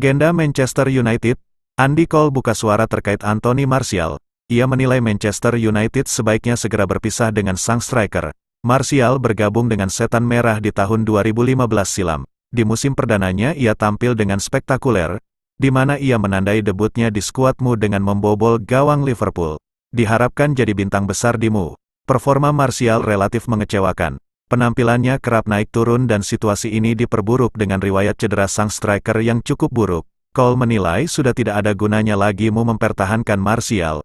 Legenda Manchester United, Andy Cole buka suara terkait Anthony Martial. Ia menilai Manchester United sebaiknya segera berpisah dengan sang striker. Martial bergabung dengan Setan Merah di tahun 2015 silam. Di musim perdananya ia tampil dengan spektakuler, di mana ia menandai debutnya di skuadmu dengan membobol gawang Liverpool. Diharapkan jadi bintang besar di MU. Performa Martial relatif mengecewakan. Penampilannya kerap naik turun dan situasi ini diperburuk dengan riwayat cedera sang striker yang cukup buruk. Cole menilai sudah tidak ada gunanya lagi MU mempertahankan Martial.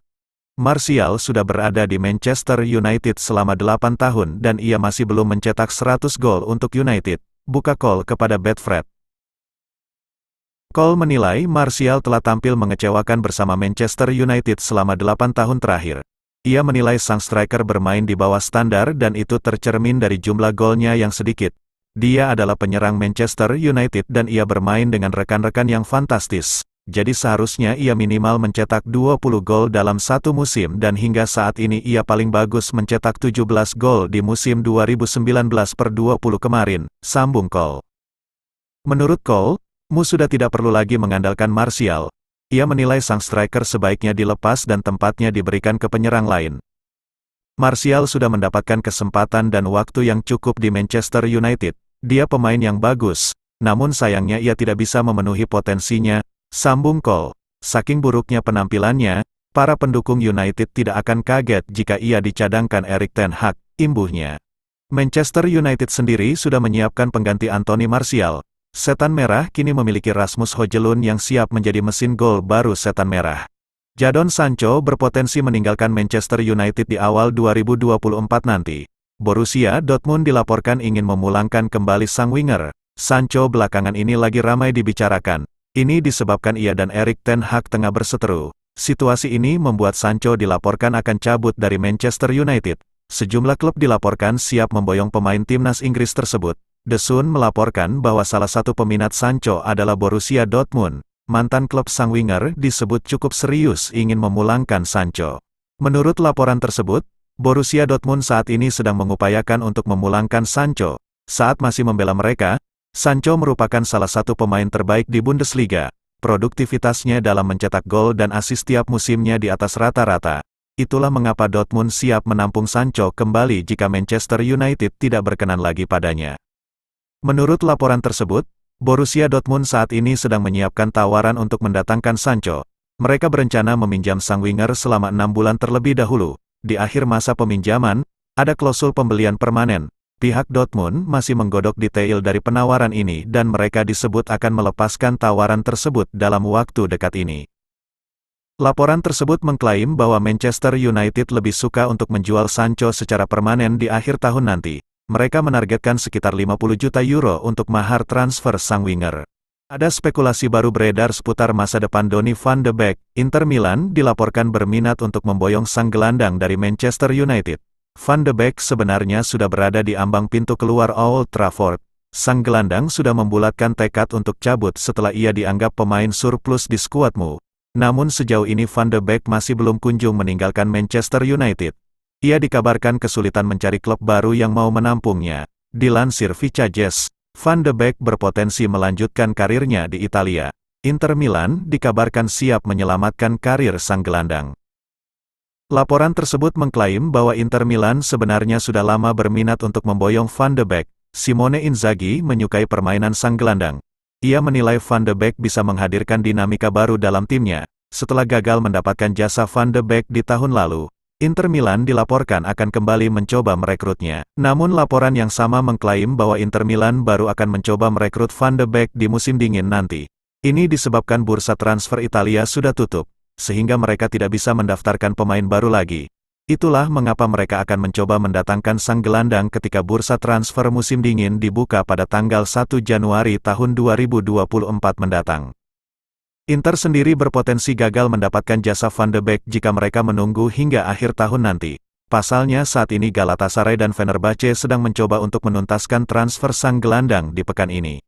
Martial sudah berada di Manchester United selama 8 tahun dan ia masih belum mencetak 100 gol untuk United, buka Cole kepada Betfred. Cole menilai Martial telah tampil mengecewakan bersama Manchester United selama 8 tahun terakhir. Ia menilai sang striker bermain di bawah standar dan itu tercermin dari jumlah golnya yang sedikit. Dia adalah penyerang Manchester United dan ia bermain dengan rekan-rekan yang fantastis. Jadi seharusnya ia minimal mencetak 20 gol dalam satu musim dan hingga saat ini ia paling bagus mencetak 17 gol di musim 2019/20 kemarin, sambung Cole. Menurut Cole, MU sudah tidak perlu lagi mengandalkan Martial. Ia menilai sang striker sebaiknya dilepas dan tempatnya diberikan ke penyerang lain. Martial sudah mendapatkan kesempatan dan waktu yang cukup di Manchester United. Dia pemain yang bagus, namun sayangnya ia tidak bisa memenuhi potensinya, sambung Cole. Saking buruknya penampilannya, para pendukung United tidak akan kaget jika ia dicadangkan Erik ten Hag, imbuhnya. Manchester United sendiri sudah menyiapkan pengganti Anthony Martial. Setan Merah kini memiliki Rasmus Højlund yang siap menjadi mesin gol baru Setan Merah. Jadon Sancho berpotensi meninggalkan Manchester United di awal 2024 nanti. Borussia Dortmund dilaporkan ingin memulangkan kembali sang winger. Sancho belakangan ini lagi ramai dibicarakan. Ini disebabkan ia dan Erik ten Hag tengah berseteru. Situasi ini membuat Sancho dilaporkan akan cabut dari Manchester United. Sejumlah klub dilaporkan siap memboyong pemain timnas Inggris tersebut. The Sun melaporkan bahwa salah satu peminat Sancho adalah Borussia Dortmund. Mantan klub sang winger disebut cukup serius ingin memulangkan Sancho. Menurut laporan tersebut, Borussia Dortmund saat ini sedang mengupayakan untuk memulangkan Sancho. Saat masih membela mereka, Sancho merupakan salah satu pemain terbaik di Bundesliga. Produktivitasnya dalam mencetak gol dan assist tiap musimnya di atas rata-rata. Itulah mengapa Dortmund siap menampung Sancho kembali jika Manchester United tidak berkenan lagi padanya. Menurut laporan tersebut, Borussia Dortmund saat ini sedang menyiapkan tawaran untuk mendatangkan Sancho. Mereka berencana meminjam sang winger selama 6 bulan terlebih dahulu. Di akhir masa peminjaman, ada klausul pembelian permanen. Pihak Dortmund masih menggodok detail dari penawaran ini dan mereka disebut akan melepaskan tawaran tersebut dalam waktu dekat ini. Laporan tersebut mengklaim bahwa Manchester United lebih suka untuk menjual Sancho secara permanen di akhir tahun nanti. Mereka menargetkan sekitar 50 juta euro untuk mahar transfer sang winger. Ada spekulasi baru beredar seputar masa depan Donny van de Beek. Inter Milan dilaporkan berminat untuk memboyong sang gelandang dari Manchester United. Van de Beek sebenarnya sudah berada di ambang pintu keluar Old Trafford. Sang gelandang sudah membulatkan tekad untuk cabut setelah ia dianggap pemain surplus di skuadmu. Namun sejauh ini Van de Beek masih belum kunjung meninggalkan Manchester United. Ia dikabarkan kesulitan mencari klub baru yang mau menampungnya. Dilansir Vicajes, Van de Beek berpotensi melanjutkan karirnya di Italia. Inter Milan dikabarkan siap menyelamatkan karir sang gelandang. Laporan tersebut mengklaim bahwa Inter Milan sebenarnya sudah lama berminat untuk memboyong Van de Beek. Simone Inzaghi menyukai permainan sang gelandang. Ia menilai Van de Beek bisa menghadirkan dinamika baru dalam timnya. Setelah gagal mendapatkan jasa Van de Beek di tahun lalu, Inter Milan dilaporkan akan kembali mencoba merekrutnya. Namun laporan yang sama mengklaim bahwa Inter Milan baru akan mencoba merekrut Van de Beek di musim dingin nanti. Ini disebabkan bursa transfer Italia sudah tutup, sehingga mereka tidak bisa mendaftarkan pemain baru lagi. Itulah mengapa mereka akan mencoba mendatangkan sang gelandang ketika bursa transfer musim dingin dibuka pada tanggal 1 Januari tahun 2024 mendatang. Inter sendiri berpotensi gagal mendapatkan jasa Van de Beek jika mereka menunggu hingga akhir tahun nanti. Pasalnya saat ini Galatasaray dan Fenerbahce sedang mencoba untuk menuntaskan transfer sang gelandang di pekan ini.